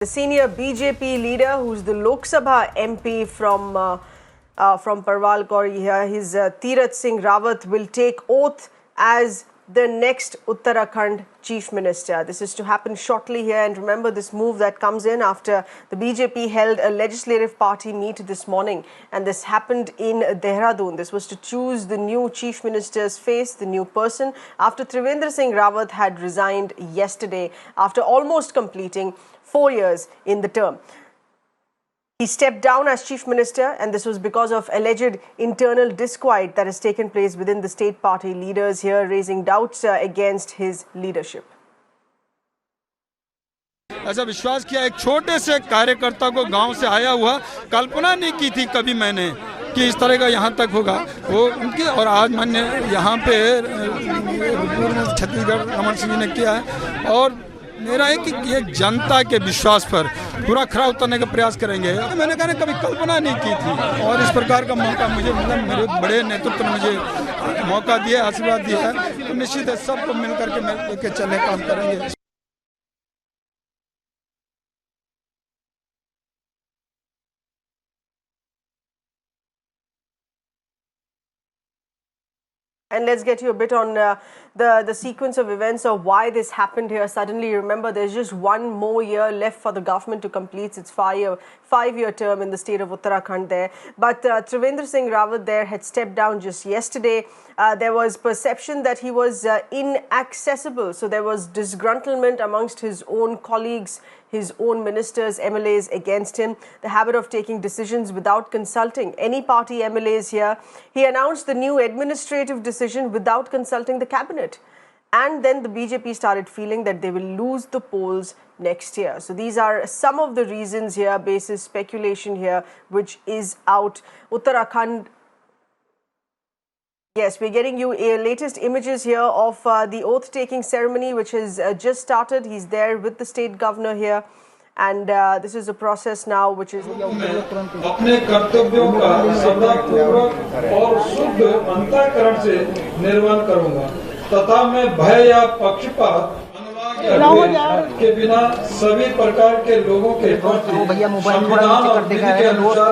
The senior BJP leader, who's the Lok Sabha MP from Pauri Garhwal, his Tirath Singh Rawat will take oath as the next Uttarakhand Chief Minister. This is to happen shortly here, and remember this move that comes in after the BJP held a legislative party meet this morning, and this happened in Dehradun. This was to choose the new Chief Minister's face, the new person, after Trivendra Singh Rawat had resigned yesterday after almost completing 4 years in the term. He stepped down as Chief Minister, and this was because of alleged internal disquiet that has taken place within the state party leaders here, raising doubts against his leadership. ऐसा विश्वास किया एक छोटे से कार्यकर्ता को गांव से आया हुआ कल्पना नहीं की थी कभी मैंने कि इस तरह का यहाँ तक होगा वो उनकी। और आज मैंने यहाँ पे छत्तीसगढ़ रमन सिंह ने किया है, और मेरा है कि ये जनता के विश्वास पर पूरा खरा उतरने का प्रयास करेंगे। मैंने कहा कभी कल्पना नहीं की थी, और इस प्रकार का मौका मुझे मतलब मेरे बड़े नेतृत्व ने मुझे मौका दिया, आशीर्वाद दिया है, तो निश्चित है सबको मिल करके लेके चलने काम करेंगे। And let's get you a bit on the sequence of events of why this happened here suddenly. Remember, there's just one more year left for the government to complete its five-year term in the state of Uttarakhand there. But Trivendra Singh Rawat there had stepped down just yesterday. There was perception that he was inaccessible. So there was disgruntlement amongst his own colleagues, his own ministers, MLAs against him, the habit of taking decisions without consulting any party MLAs here. He announced the new administrative decision without consulting the cabinet. And then the BJP started feeling that they will lose the polls next year. So these are some of the reasons here, basis speculation here, which is out. Uttarakhand. Yes, we're getting you latest images here of the oath-taking ceremony, which has just started. He's there with the state governor here, and this is a process now, which is. अपने कर्तव्यों का श्रद्धापूर्वक और शुद्ध अंतःकरण से निर्वहन करूंगा, तथा मैं भय या पक्षपात के बिना सभी प्रकार के लोगों के संविधान और विधि के अनुसार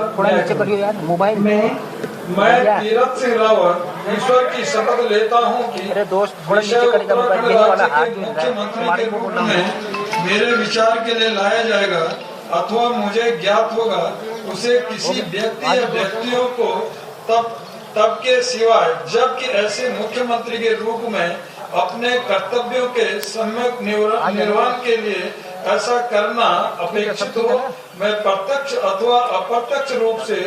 मैं तीरथ सिंह रावत ईश्वर की शपथ लेता हूं कि मुख्यमंत्री के रूप में मेरे विचार के लिए लाया जाएगा अथवा मुझे ज्ञात होगा उसे किसी व्यक्ति या व्यक्तियों को तब के सिवाय, जबकि ऐसे मुख्यमंत्री के रूप में अपने कर्तव्यों के सम्यक निर्वहन के लिए ऐसा करना अपेक्षित हो, मैं प्रत्यक्ष अथवा अप्रत्यक्ष रूप से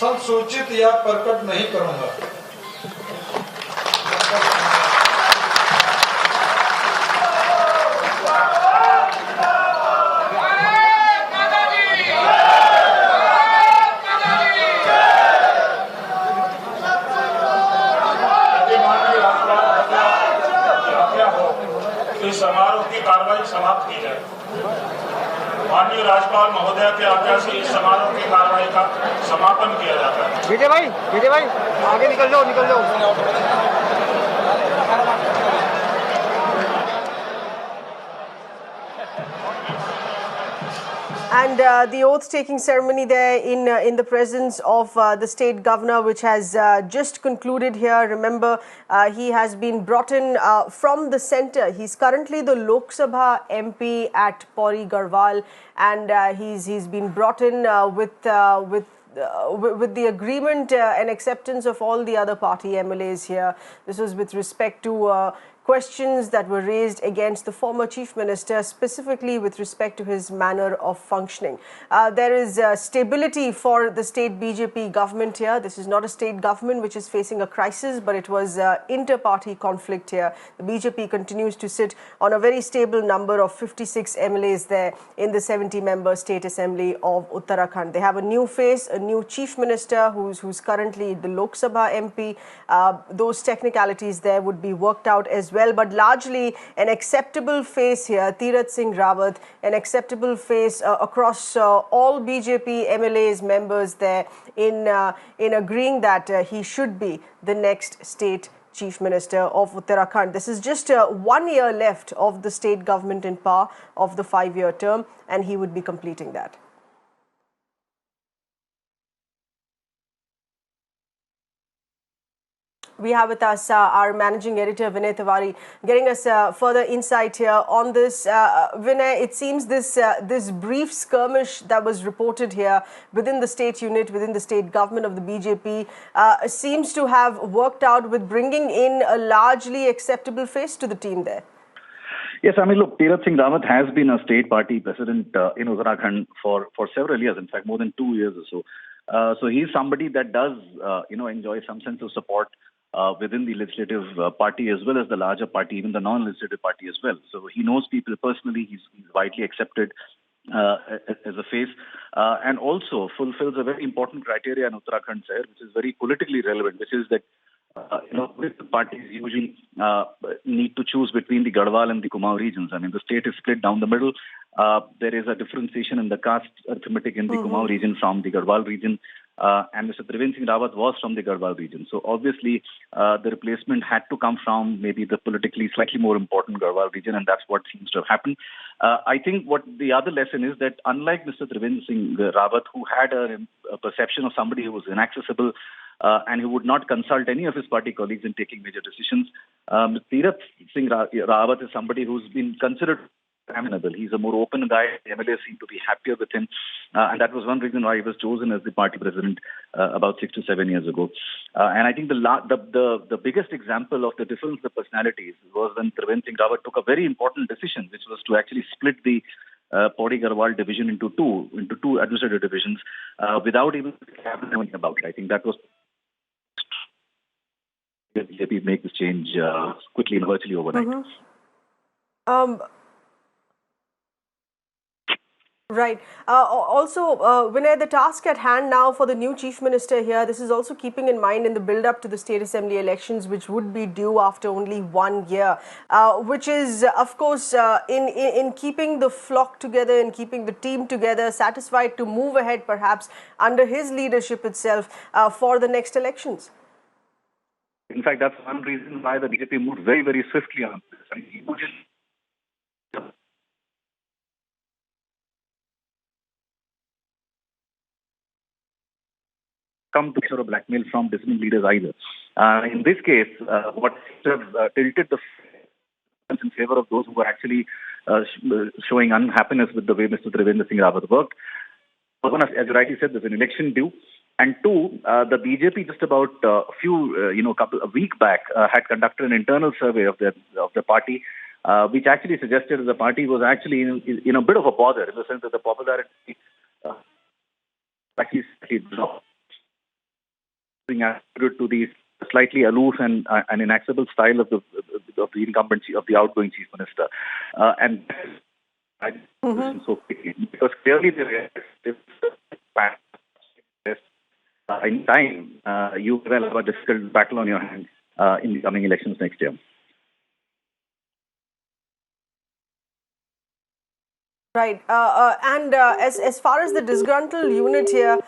संसूचित या प्रकट नहीं करूंगा। इस समारोह की कार्रवाई समाप्त की जाए। माननीय राज्यपाल महोदय के आज्ञा से इस समारोह की कार्रवाई का समापन किया जाता है। विजय भाई आगे निकल जाओ। And the oath-taking ceremony there in the presence of the state governor, which has just concluded here. Remember, he has been brought in from the centre. He's currently the Lok Sabha MP at Pauri Garhwal, and he's been brought in with the agreement and acceptance of all the other party MLAs here. This was with respect to questions that were raised against the former Chief Minister, specifically with respect to his manner of functioning. There is stability for the state BJP government here. This is not a state government which is facing a crisis, but it was inter-party conflict here. The BJP continues to sit on a very stable number of 56 MLAs there in the 70-member state assembly of Uttarakhand. They have a new face, a new Chief Minister who's currently the Lok Sabha MP. Those technicalities there would be worked out as well. But largely an acceptable face here, Tirath Singh Rawat, an acceptable face across all BJP MLAs members there in agreeing that he should be the next state Chief Minister of Uttarakhand. This is just 1 year left of the state government in power of the 5-year term, and he would be completing that. We have with us our managing editor, Vinay Tewari, getting us further insight here on this. Vinay, it seems this brief skirmish that was reported here within the state unit, within the state government of the BJP, seems to have worked out with bringing in a largely acceptable face to the team there. Yes, I mean, look, Tirath Singh Rawat has been a state party president in Uttarakhand for several years, in fact, more than 2 years or so. So he's somebody that does, enjoy some sense of support within the legislative party as well as the larger party, even the non-legislative party as well. So he knows people personally. He's widely accepted as a face, and also fulfills a very important criteria in Uttarakhand, sir, which is very politically relevant, which is that the parties usually need to choose between the Garhwal and the Kumaon regions. I mean, the state is split down the middle. There is a differentiation in the caste arithmetic in the Kumaon region from the Garhwal region. And Mr. Trivendra Singh Rawat was from the Garhwal region. So obviously, the replacement had to come from maybe the politically slightly more important Garhwal region, and that's what seems to have happened. I think what the other lesson is that unlike Mr. Trivendra Singh Rawat, who had a perception of somebody who was inaccessible, and who would not consult any of his party colleagues in taking major decisions, Tirath Singh Rawat is somebody who's been considered amenable. He's a more open guy. The MLA seemed to be happier with him. And that was one reason why he was chosen as the party president about 6 to 7 years ago. And I think the biggest example of the difference of personalities was when Trivendra Singh Rawat took a very important decision, which was to actually split the Pauri Garhwal division into two administrative divisions without even knowing about it. I think that was the BJP make this change quickly and virtually overnight. Right. Also, Vinay, the task at hand now for the new Chief Minister here, this is also keeping in mind in the build-up to the State Assembly elections, which would be due after only 1 year, which is, of course, in keeping the flock together, in keeping the team together, satisfied to move ahead perhaps under his leadership itself for the next elections. In fact, that's one reason why the BJP moved very, very swiftly on this. I mean, come to sort of blackmail from dissident leaders either. In this case, what tilted the in favor of those who were actually showing unhappiness with the way Mr. Trivendra Singh Rawat worked. One, as you rightly said, there's an election due. And two, the BJP just about a week back had conducted an internal survey of the party, which actually suggested that the party was actually in a bit of a bother in the sense that the popularity actually dropped to the slightly aloof and inaccessible style of the incumbent of the outgoing chief minister, and so quickly because clearly in time you will have a difficult battle on your hands in the coming elections next year. Right. And as far as the disgruntled unit here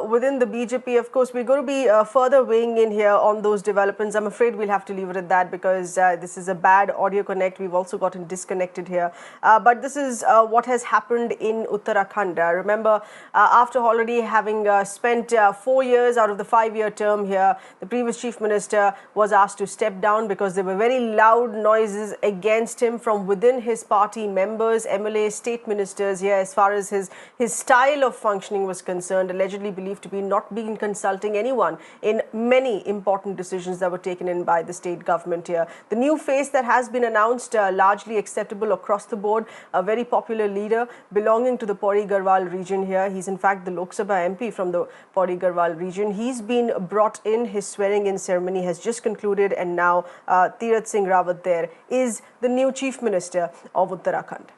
within the BJP, of course, we're going to be further weighing in here on those developments. I'm afraid we'll have to leave it at that because this is a bad audio connect. We've also gotten disconnected here. But this is what has happened in Uttarakhand. Remember, after already having spent 4 years out of the 5-year term here, the previous chief minister was asked to step down because there were very loud noises against him from within his party members, MLA, state ministers here, as far as his style of functioning was concerned, allegedly believed to be not being consulting anyone in many important decisions that were taken in by the state government here. The new face that has been announced, largely acceptable across the board, a very popular leader belonging to the Pauri Garhwal region here. He's in fact the Lok Sabha MP from the Pauri Garhwal region. He's been brought in. His swearing-in ceremony has just concluded, and now Tirath Singh Rawat there is the new Chief Minister of Uttarakhand.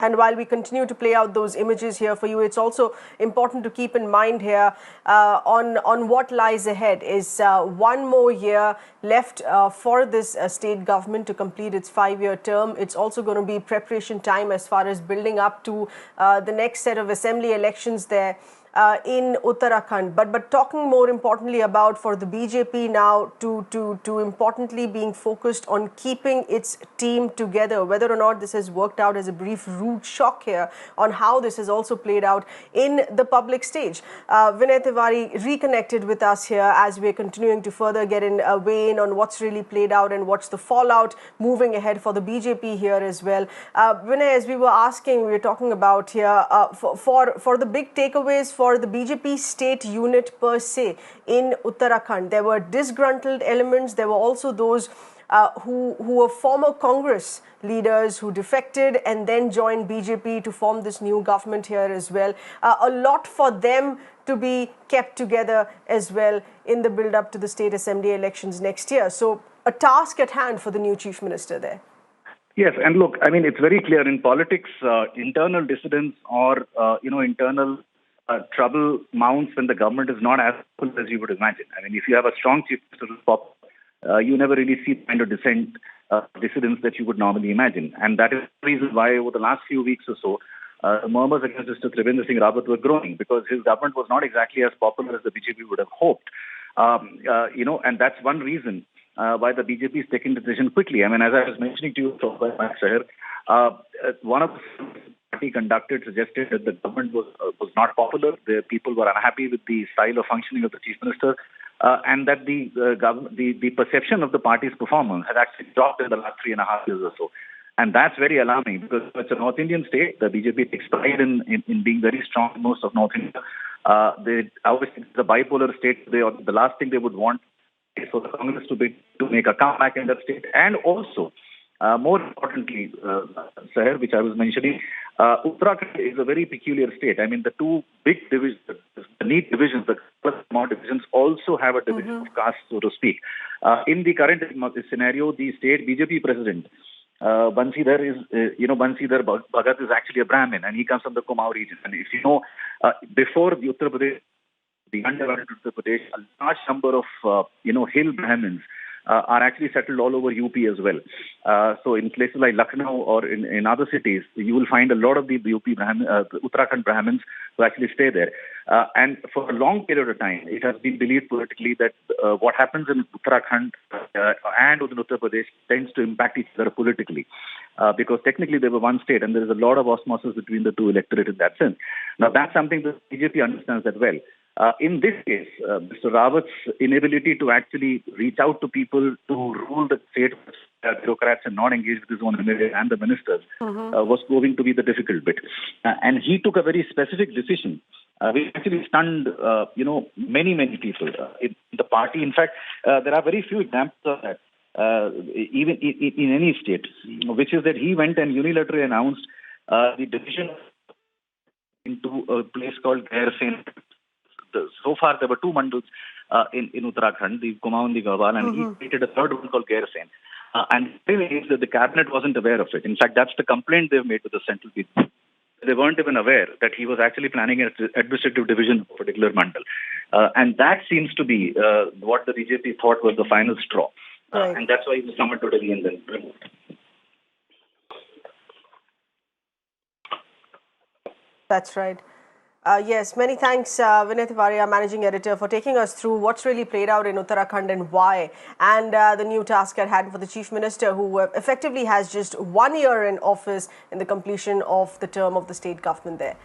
And while we continue to play out those images here for you, it's also important to keep in mind here on what lies ahead is one more year left for this state government to complete its 5-year term. It's also going to be preparation time as far as building up to the next set of assembly elections there in Uttarakhand. But talking more importantly about for the BJP now to importantly being focused on keeping its team together, whether or not this has worked out as a brief rude shock here on how this has also played out in the public stage. Vinay Tewari reconnected with us here as we're continuing to further get in a weigh in on what's really played out and what's the fallout moving ahead for the BJP here as well. Vinay, as we were asking, we were talking about here for the big takeaways for the BJP state unit per se in Uttarakhand. There were disgruntled elements. There were also those who were former Congress leaders who defected and then joined BJP to form this new government here as well. A lot for them to be kept together as well in the build-up to the state assembly elections next year. So a task at hand for the new chief minister there. Yes, and look, I mean, it's very clear in politics, internal dissidence or, internal trouble mounts when the government is not as full as you would imagine. I mean, if you have a strong chief minister, you never really see the kind of dissidence that you would normally imagine. And that is the reason why over the last few weeks or so, the murmurs against Mr. Trivendra Singh Rawat were growing, because his government was not exactly as popular as the BJP would have hoped. And that's one reason why the BJP is taking the decision quickly. I mean, as I was mentioning to you, one of the party conducted suggested that the government was not popular. The people were unhappy with the style of functioning of the chief minister, and that the perception of the party's performance had actually dropped in the last 3.5 years or so. And that's very alarming, because it's a North Indian state. The BJP takes pride in being very strong in most of North India. Obviously, it's a bipolar state. The last thing they would want is for the Congress to make a comeback in that state. And also, more importantly, Sahar, which I was mentioning, Uttarakhand is a very peculiar state. I mean, the two big divisions, the neat divisions, the small divisions, also have a division of caste, so to speak. In the current scenario, the state BJP president, Bansidhar Bhagat, is actually a Brahmin, and he comes from the Kumaon region. And if you know, before the Uttar Pradesh, the undivided Uttar Pradesh, a large number of hill Brahmins are actually settled all over UP as well. So in places like Lucknow or in other cities, you will find a lot of the Uttarakhand Brahmins who actually stay there. And for a long period of time, it has been believed politically that what happens in Uttarakhand and in Uttar Pradesh tends to impact each other politically. Because technically they were one state, and there is a lot of osmosis between the two electorate in that sense. Now that's something that BJP understands that well. In this case, Mr. Rawat's inability to actually reach out to people to rule the state bureaucrats and not engage with his own MLA and the ministers was proving to be the difficult bit. And he took a very specific decision, which actually stunned, many people in the party. In fact, there are very few examples of that, even in any state, which is that he went and unilaterally announced the division into a place called Garhwal. So far, there were two mandals in Uttarakhand, the Kumaon, the Garhwal, and he created a third one called Garhwal. And the cabinet wasn't aware of it. In fact, that's the complaint they've made to the central people. They weren't even aware that he was actually planning an administrative division of a particular mandal. And that seems to be what the BJP thought was the final straw. Right. And that's why he was summoned to Delhi and then removed. That's right. Yes, many thanks, Vinay Tewari, our managing editor, for taking us through what's really played out in Uttarakhand and why, and the new task at hand for the Chief Minister, who effectively has just 1 year in office in the completion of the term of the state government there.